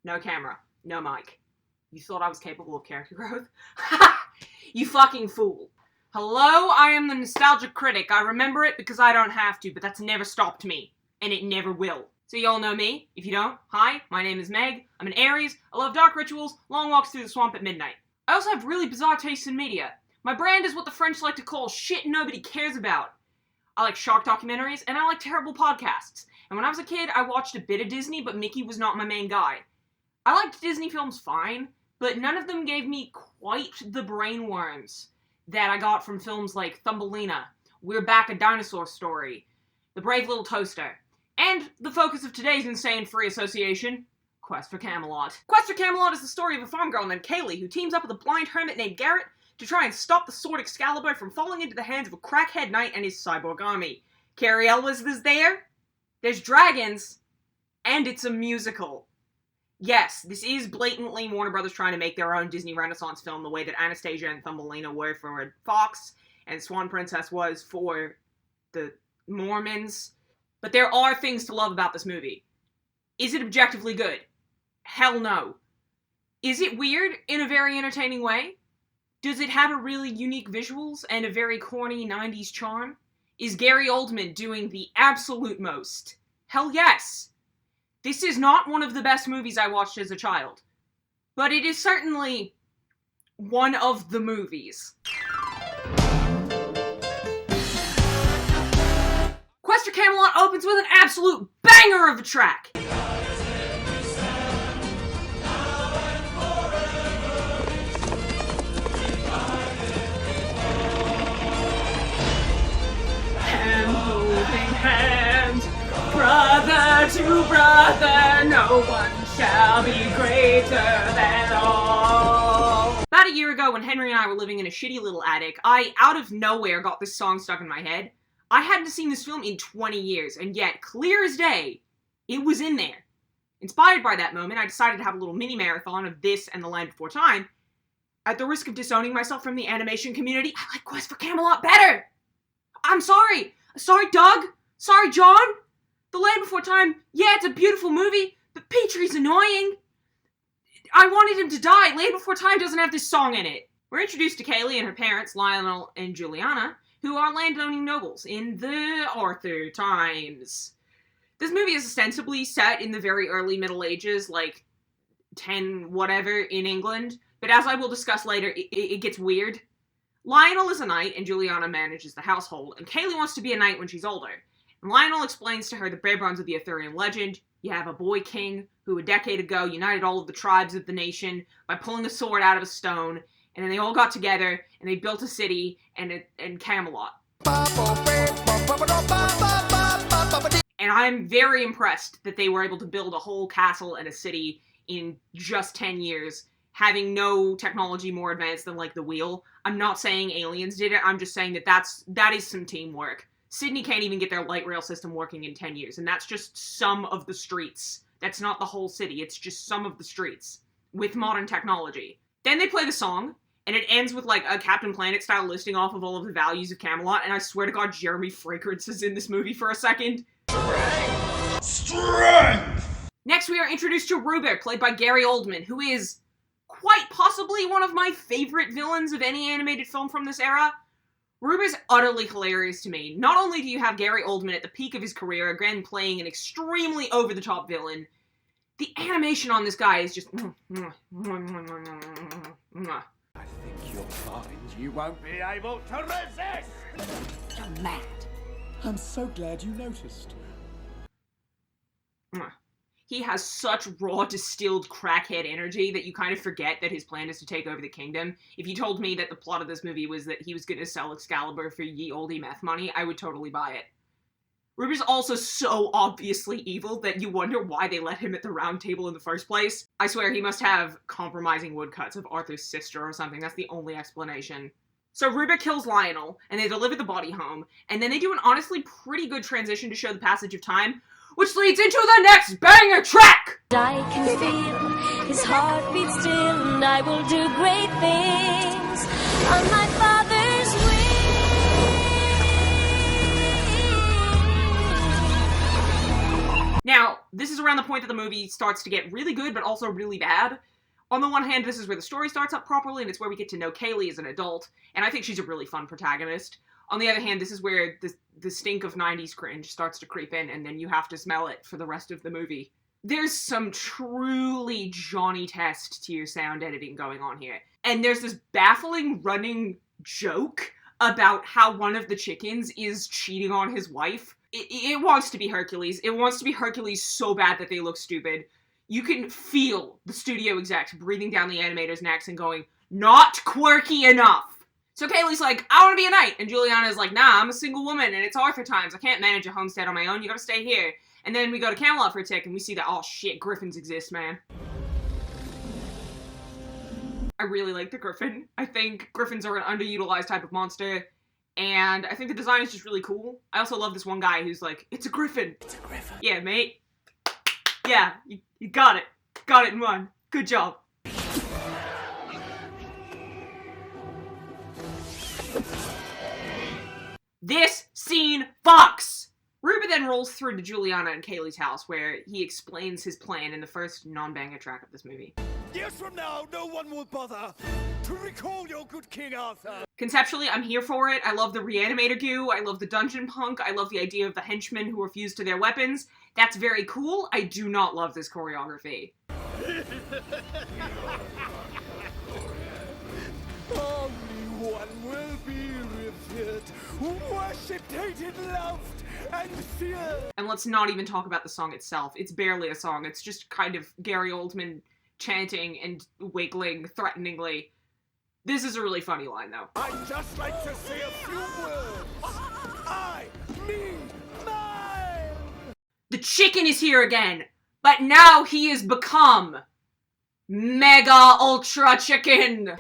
no camera, no mic. You thought I was capable of character growth? You fucking fool. Hello, I am the nostalgic critic. I remember it because I don't have to, but that's never stopped me. And it never will. So y'all know me. If you don't, hi, my name is Meg. I'm an Aries. I love dark rituals, long walks through the swamp at midnight. I also have really bizarre tastes in media. My brand is what the French like to call shit nobody cares about. I like shark documentaries, and I like terrible podcasts. And when I was a kid, I watched a bit of Disney, but Mickey was not my main guy. I liked Disney films fine, but none of them gave me quite the brainworms that I got from films like Thumbelina, We're Back, A Dinosaur Story, The Brave Little Toaster, and the focus of today's insane free association, Quest for Camelot. Quest for Camelot is the story of a farm girl named Kaylee who teams up with a blind hermit named Garrett to try and stop the sword Excalibur from falling into the hands of a crackhead knight and his cyborg army. Carrie Elwes is there, there's dragons, and it's a musical. Yes, this is blatantly Warner Brothers trying to make their own Disney Renaissance film the way that Anastasia and Thumbelina were for Fox, and Swan Princess was for the Mormons. But there are things to love about this movie. Is it objectively good? Hell no. Is it weird in a very entertaining way? Does it have a really unique visuals and a very corny 90s charm? Is Gary Oldman doing the absolute most? Hell yes. This is not one of the best movies I watched as a child, but it is certainly one of the movies. Quest for Camelot opens with an absolute banger of a track. Hand holding hand, brother to brother, no one shall be greater than all. About a year ago, when Henry and I were living in a shitty little attic, I, out of nowhere, got this song stuck in my head. I hadn't seen this film in 20 years, and yet, clear as day, it was in there. Inspired by that moment, I decided to have a little mini-marathon of this and The Land Before Time. At the risk of disowning myself from the animation community, I like Quest for Camelot better! I'm sorry! Sorry, Doug! Sorry, John! The Land Before Time, yeah, it's a beautiful movie, but Petrie's annoying. I wanted him to die. Land Before Time doesn't have this song in it. We're introduced to Kaylee and her parents, Lionel and Juliana, who are landowning nobles in the Arthur times. This movie is ostensibly set in the very early Middle Ages, like 10 whatever in England, but as I will discuss later, it gets weird. Lionel is a knight, and Juliana manages the household, and Kaylee wants to be a knight when she's older. And Lionel explains to her the bare bones of the Arthurian legend. You have a boy king who a decade ago united all of the tribes of the nation by pulling a sword out of a stone, and then they all got together, and they built a city, and Camelot. And I'm very impressed that they were able to build a whole castle and a city in just 10 years, having no technology more advanced than, like, the wheel. I'm not saying aliens did it, I'm just saying that is some teamwork. Sydney can't even get their light rail system working in 10 years, and that's just some of the streets. That's not the whole city, it's just some of the streets, with modern technology. Then they play the song, and it ends with, like, a Captain Planet-style listing off of all of the values of Camelot, and I swear to God, Jeremy Fragrance is in this movie for a second. Strength! Next, we are introduced to Rupert, played by Gary Oldman, who is quite possibly one of my favorite villains of any animated film from this era. Rupert's utterly hilarious to me. Not only do you have Gary Oldman at the peak of his career, again playing an extremely over-the-top villain, the animation on this guy is just... I think you'll find you won't be able to resist! You're mad. I'm so glad you noticed. He has such raw, distilled crackhead energy that you kind of forget that his plan is to take over the kingdom. If you told me that the plot of this movie was that he was going to sell Excalibur for ye olde meth money, I would totally buy it. Rupert's also so obviously evil that you wonder why they let him at the round table in the first place. I swear he must have compromising woodcuts of Arthur's sister or something. That's the only explanation. So Rupert kills Lionel, and they deliver the body home, and then they do an honestly pretty good transition to show the passage of time, which leads into the next banger track! I can feel his heartbeat still, and I will do great things on my Father's will. Now, Now, this is around the point that the movie starts to get really good, but also really bad. On the one hand, this is where the story starts up properly, and it's where we get to know Kaylee as an adult, and I think she's a really fun protagonist. On the other hand, this is where the stink of 90s cringe starts to creep in, and then you have to smell it for the rest of the movie. There's some truly Johnny Test tier sound editing going on here. And there's this baffling running joke about how one of the chickens is cheating on his wife. It wants to be Hercules. It wants to be Hercules so bad that they look stupid. You can feel the studio execs breathing down the animators' necks and going, not quirky enough. So Kaylee's like, I want to be a knight. And Juliana's like, nah, I'm a single woman and it's Arthur times. I can't manage a homestead on my own. You gotta stay here. And then we go to Camelot for a tick and we see that, oh shit, griffins exist, man. I really like the griffin. I think griffins are an underutilized type of monster. And I think the design is just really cool. I also love this one guy who's like, it's a griffin. It's a griffin. Yeah, mate. Yeah, you got it. Got it in one. Good job. This scene fucks! Ruby then rolls through to Juliana and Kaylee's house, where he explains his plan in the first non-banger track of this movie. Years from now, no one will bother to recall your good King Arthur. Conceptually, I'm here for it. I love the reanimator goo. I love the dungeon punk. I love the idea of the henchmen who are fused to their weapons. That's very cool. I do not love this choreography. Only one will be revered, worshipped, hated, loved, and feared. And let's not even talk about the song itself. It's barely a song. It's just kind of Gary Oldman chanting and wiggling threateningly. This is a really funny line, though. I'd just like to say a few words. I, me, mine. The chicken is here again, but now he has become Mega Ultra Chicken.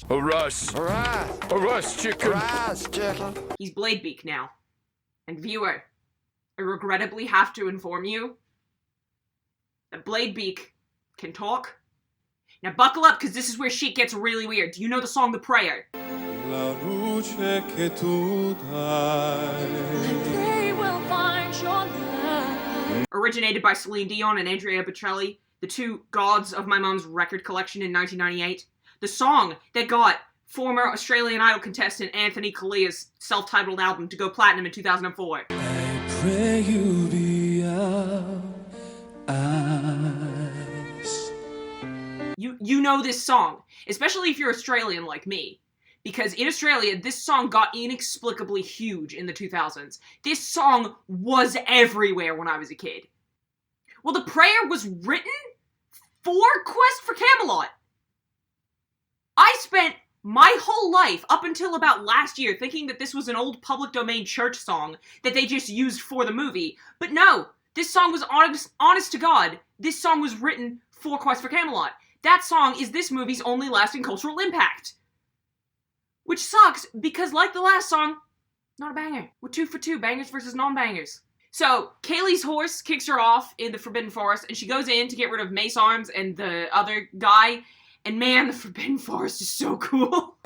Harass! Hurrah! Harass, chicken! Hurrah, chicken! He's Bladebeak now. And viewer, I regrettably have to inform you that Bladebeak can talk. Now buckle up, because this is where shit gets really weird. Do you know the song The Prayer? La luce che tu dai. They will find your love. Originated by Celine Dion and Andrea Bocelli, the two gods of my mom's record collection in 1998. The song that got former Australian Idol contestant Anthony Collia's self-titled album to go platinum in 2004. I pray you be our eyes. You know this song, especially if you're Australian like me. Because in Australia, this song got inexplicably huge in the 2000s. This song was everywhere when I was a kid. Well, The Prayer was written for Quest for Camelot. I spent my whole life, up until about last year, thinking that this was an old public domain church song that they just used for the movie. But no, this song was honest to God, this song was written for Quest for Camelot. That song is this movie's only lasting cultural impact. Which sucks, because like the last song, not a banger. We're 2 for 2, bangers versus non-bangers. So, Kaylee's horse kicks her off in the Forbidden Forest, and she goes in to get rid of Mace Arms and the other guy. And man, the Forbidden Forest is so cool.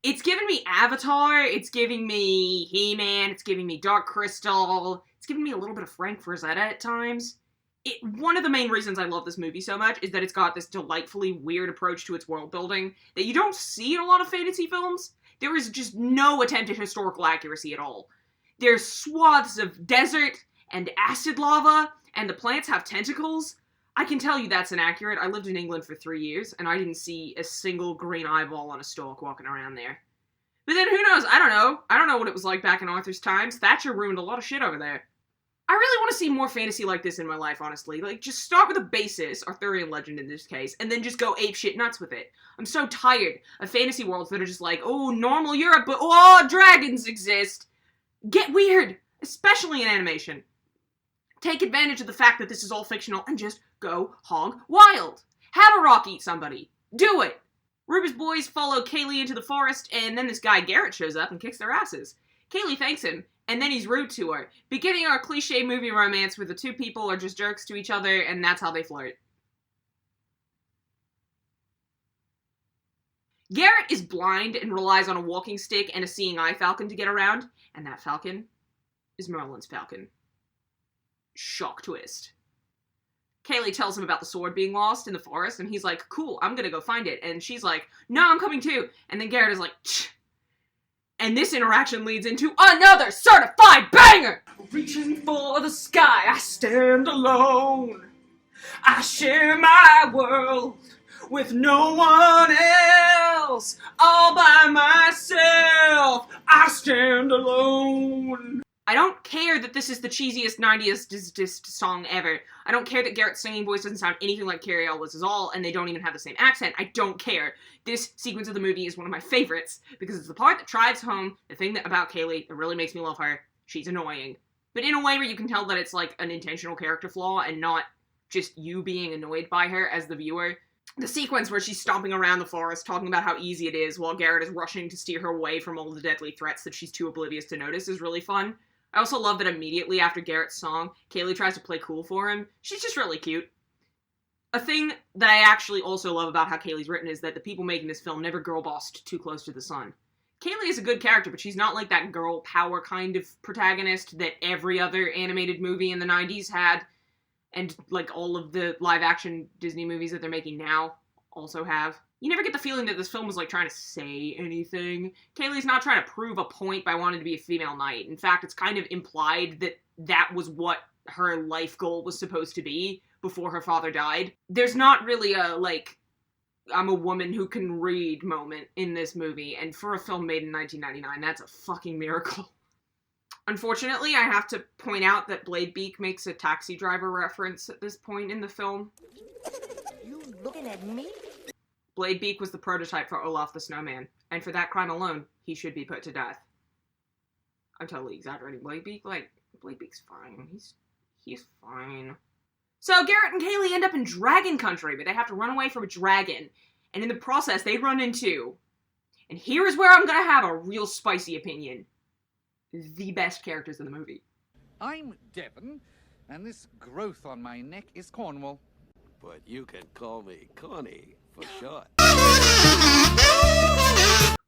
It's giving me Avatar, it's giving me He-Man, it's giving me Dark Crystal, it's giving me a little bit of Frank Frazetta at times. One of the main reasons I love this movie so much is that it's got this delightfully weird approach to its world building that you don't see in a lot of fantasy films. There is just no attempt at historical accuracy at all. There's swaths of desert and acid lava, and the plants have tentacles. I can tell you that's inaccurate. I lived in England for 3 years, and I didn't see a single green eyeball on a stalk walking around there. But then who knows? I don't know. I don't know what it was like back in Arthur's times. Thatcher ruined a lot of shit over there. I really want to see more fantasy like this in my life, honestly. Like, just start with a basis, Arthurian legend in this case, and then just go apeshit nuts with it. I'm so tired of fantasy worlds that are just like, oh, normal Europe, but oh, dragons exist. Get weird, especially in animation. Take advantage of the fact that this is all fictional and just go hog wild. Have a rock eat somebody. Do it. Ruby's boys follow Kaylee into the forest, and then this guy Garrett shows up and kicks their asses. Kaylee thanks him, and then he's rude to her, beginning our cliche movie romance where the two people are just jerks to each other, and that's how they flirt. Garrett is blind and relies on a walking stick and a seeing eye falcon to get around, and that falcon is Merlin's falcon. Shock twist. Kaylee tells him about the sword being lost in the forest, and he's like, cool, I'm gonna go find it. And she's like, no, I'm coming too. And then Garrett is like, Ch. And this interaction leads into another certified banger! Reaching for the sky, I stand alone. I share my world with no one else. All by myself, I stand alone. I don't care that this is the cheesiest 90s song ever. I don't care that Garrett's singing voice doesn't sound anything like Carrie Elwes' all, and they don't even have the same accent. I don't care. This sequence of the movie is one of my favorites, because it's the part that drives home the thing about Kaylee that really makes me love her. She's annoying. But in a way where you can tell that it's like an intentional character flaw, and not just you being annoyed by her as the viewer. The sequence where she's stomping around the forest talking about how easy it is while Garrett is rushing to steer her away from all the deadly threats that she's too oblivious to notice is really fun. I also love that immediately after Garrett's song, Kaylee tries to play cool for him. She's just really cute. A thing that I actually also love about how Kaylee's written is that the people making this film never girl-bossed too close to the sun. Kaylee is a good character, but she's not like that girl power kind of protagonist that every other animated movie in the 90s had, and like all of the live-action Disney movies that they're making now also have. You never get the feeling that this film was like trying to say anything. Kaylee's not trying to prove a point by wanting to be a female knight. In fact, it's kind of implied that that was what her life goal was supposed to be before her father died. There's not really a, like, I'm a woman who can read moment in this movie, and for a film made in 1999, that's a fucking miracle. Unfortunately, I have to point out that Blade Beak makes a Taxi Driver reference at this point in the film. You looking at me? Blade Beak was the prototype for Olaf the Snowman, and for that crime alone, he should be put to death. I'm totally exaggerating. Blade Beak? Like, Blade Beak's fine. He's fine. So Garrett and Kaylee end up in Dragon Country, but they have to run away from a dragon, and in the process, they run into, and here is where I'm gonna have a real spicy opinion, the best characters in the movie. I'm Devon, and this growth on my neck is Cornwall. But you can call me Connie for short.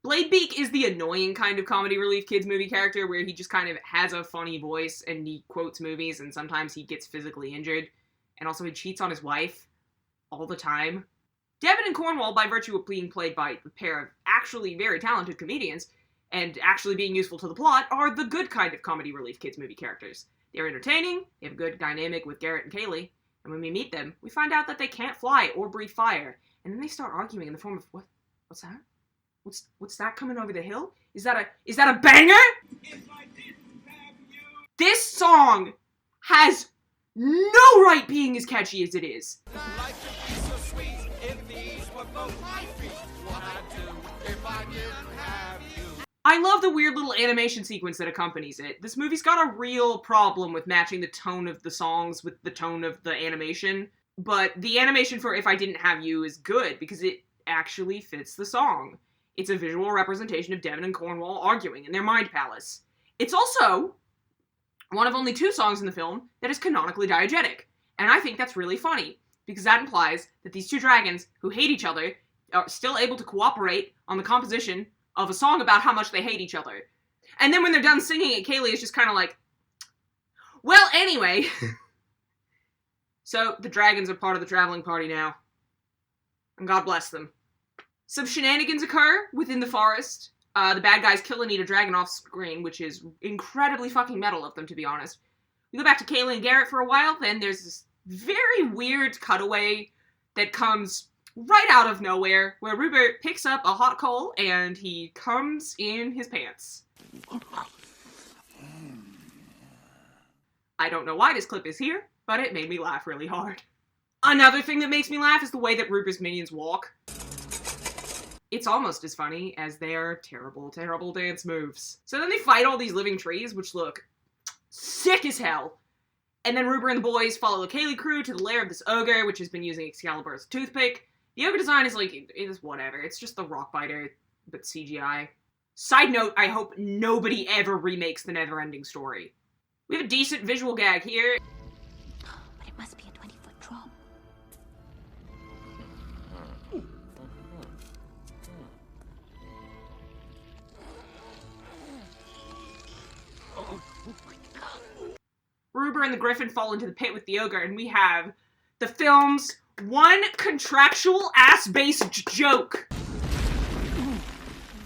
Blade Beak is the annoying kind of comedy relief kids movie character where he just kind of has a funny voice and he quotes movies and sometimes he gets physically injured. And also he cheats on his wife all the time. Devon and Cornwall, by virtue of being played by a pair of actually very talented comedians and actually being useful to the plot, are the good kind of comedy relief kids movie characters. They're entertaining, they have a good dynamic with Garrett and Kaylee, and when we meet them, we find out that they can't fly or breathe fire. And then they start arguing in the form of, what's that? What's that coming over the hill? Is that a banger? If I didn't have you. This song has no right being as catchy as it is. Life could be so sweet if these were both my feet. What I'd do if I didn't have you. I love the weird little animation sequence that accompanies it. This movie's got a real problem with matching the tone of the songs with the tone of the animation. But the animation for If I Didn't Have You is good because it actually fits the song. It's a visual representation of Devon and Cornwall arguing in their mind palace. It's also one of only 2 songs in the film that is canonically diegetic. And I think that's really funny, because that implies that these 2 dragons who hate each other are still able to cooperate on the composition of a song about how much they hate each other. And then when they're done singing it, Kaylee is just kind of like, well, anyway. So the dragons are part of the traveling party now. And God bless them. Some shenanigans occur within the forest. The bad guys kill and eat a dragon off screen, which is incredibly fucking metal of them, to be honest. We go back to Kaylee and Garrett for a while, then there's this very weird cutaway that comes right out of nowhere, where Rupert picks up a hot coal and he comes in his pants. I don't know why this clip is here, but it made me laugh really hard. Another thing that makes me laugh is the way that Rupert's minions walk. It's almost as funny as their terrible, terrible dance moves. So then they fight all these living trees, which look sick as hell. And then Rupert and the boys follow the Kaylee crew to the lair of this ogre, which has been using Excalibur as a toothpick. The ogre design is like, it is whatever. It's just the Rockbiter, but CGI. Side note, I hope nobody ever remakes the Neverending Story. We have a decent visual gag here. But it must be a 20-foot drop. Ruber and the Griffin fall into the pit with the ogre, and we have the film's one contractual ass-based joke.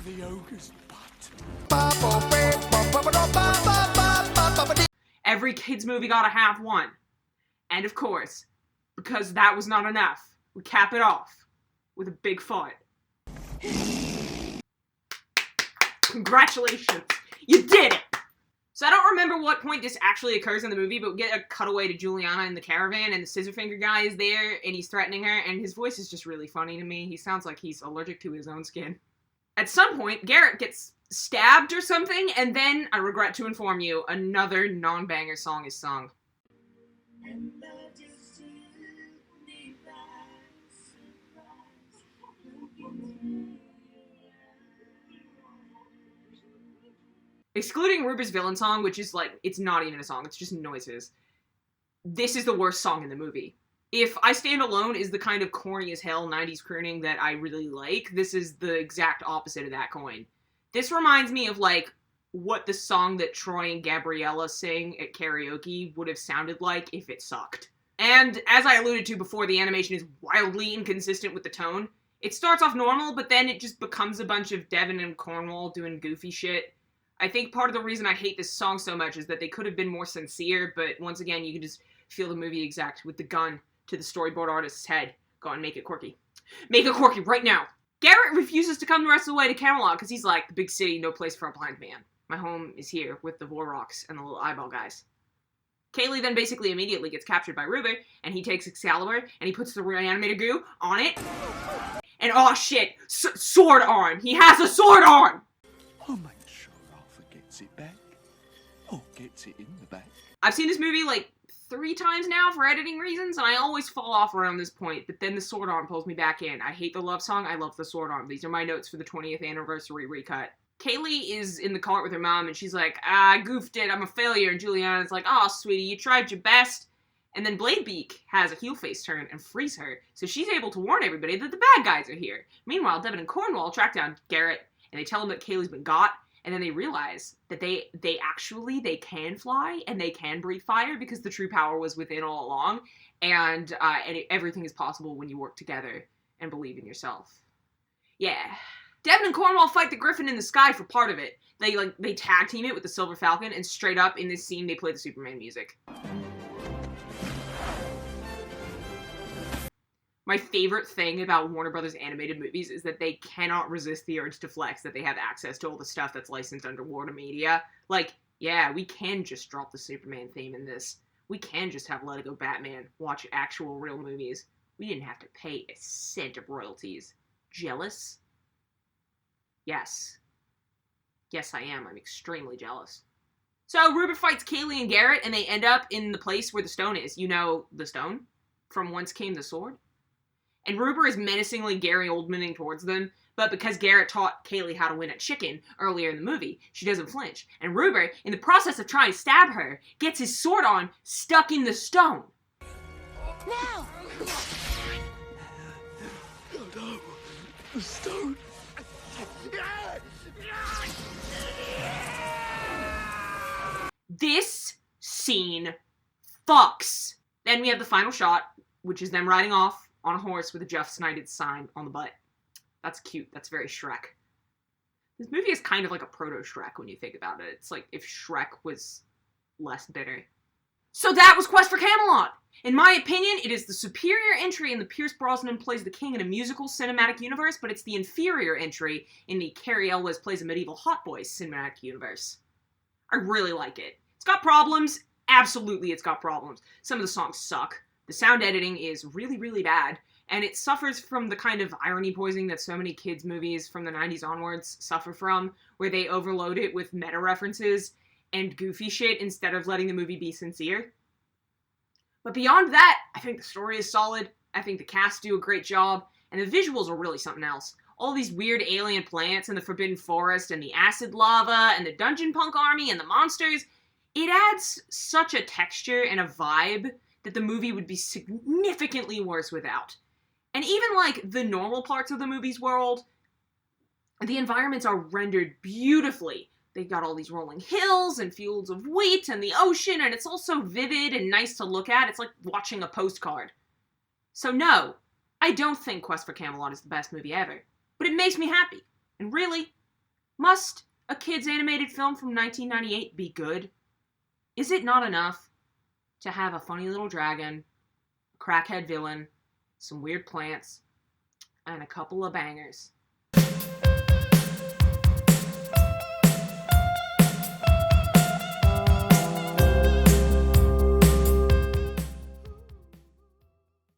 The ogre's butt. Every kids movie gotta have one. And of course, because that was not enough, we cap it off with a big fart. Congratulations, you did it! So I don't remember what point this actually occurs in the movie, but we get a cutaway to Juliana in the caravan, and the Scissorfinger guy is there, and he's threatening her, and his voice is just really funny to me. He sounds like he's allergic to his own skin. At some point, Garrett gets stabbed or something, and then, I regret to inform you, another non-banger song is sung. Excluding Ruber's villain song, which is like, it's not even a song, it's just noises. This is the worst song in the movie. If I Stand Alone is the kind of corny as hell 90s crooning that I really like, this is the exact opposite of that coin. This reminds me of like what the song that Troy and Gabriella sing at karaoke would have sounded like if it sucked. And as I alluded to before, the animation is wildly inconsistent with the tone. It starts off normal, but then it just becomes a bunch of Devin and Cornwall doing goofy shit. I think part of the reason I hate this song so much is that they could have been more sincere, but once again, you can just feel the movie exact with the gun to the storyboard artist's head. Go on, make it quirky. Make it quirky right now! Garrett refuses to come the rest of the way to Camelot because he's like, the big city, no place for a blind man. My home is here with the Vorrocks and the little eyeball guys. Kaylee then basically immediately gets captured by Ruber, and he takes Excalibur, and he puts the reanimator goo on it. And oh shit, sword arm! He has a sword arm! I'll make sure Arthur gets it back. Or gets it in the back. I've seen this movie like 3 times now for editing reasons, and I always fall off around this point, but then the sword arm pulls me back in. I hate the love song, I love the sword arm. These are my notes for the 20th anniversary recut. Kaylee is in the cart with her mom, and she's like, I goofed it, I'm a failure, and Juliana's like, oh, sweetie, you tried your best. And then Bladebeak has a heel face turn and frees her, so she's able to warn everybody that the bad guys are here. Meanwhile, Devin and Cornwall track down Garrett, and they tell him that Kaylee's been got, and then they realize that they can fly, and they can breathe fire, because the true power was within all along, and everything is possible when you work together and believe in yourself. Yeah. Devin and Cornwall fight the Griffin in the sky for part of it. They tag team it with the Silver Falcon, and straight up in this scene they play the Superman music. My favorite thing about Warner Brothers animated movies is that they cannot resist the urge to flex that they have access to all the stuff that's licensed under Warner Media. Like, yeah, we can just drop the Superman theme in this. We can just have Let It Go Batman watch actual real movies. We didn't have to pay a cent of royalties. Jealous? Yes. Yes, I am. I'm extremely jealous. So, Ruber fights Kaylee and Garrett, and they end up in the place where the stone is. You know the stone? From whence came the sword? And Ruber is menacingly Gary Oldmaning towards them, but because Garrett taught Kaylee how to win at chicken earlier in the movie, she doesn't flinch. And Ruber, in the process of trying to stab her, gets his sword arm stuck in the stone. Now! Oh no, the stone. This scene fucks. Then we have the final shot, which is them riding off on a horse with a Jeff Snyder sign on the butt. That's cute. That's very Shrek. This movie is kind of like a proto-Shrek when you think about it. It's like if Shrek was less bitter. So that was Quest for Camelot! In my opinion, it is the superior entry in the Pierce Brosnan plays the king in a musical cinematic universe, but it's the inferior entry in the Carrie Elwes plays a medieval hot boys cinematic universe. I really like it. It's got problems. Absolutely, it's got problems. Some of the songs suck. The sound editing is really, really bad, and it suffers from the kind of irony poisoning that so many kids' movies from the 90s onwards suffer from, where they overload it with meta references and goofy shit instead of letting the movie be sincere. But beyond that, I think the story is solid, I think the cast do a great job, and the visuals are really something else. All these weird alien plants and the Forbidden Forest and the acid lava and the Dungeon Punk army and the monsters, it adds such a texture and a vibe that the movie would be significantly worse without. And even, like, the normal parts of the movie's world, the environments are rendered beautifully. They got all these rolling hills and fields of wheat and the ocean, and it's all so vivid and nice to look at. It's like watching a postcard. So no, I don't think Quest for Camelot is the best movie ever, but it makes me happy. And really, must a kid's animated film from 1998 be good? Is it not enough to have a funny little dragon, a crackhead villain, some weird plants, and a couple of bangers?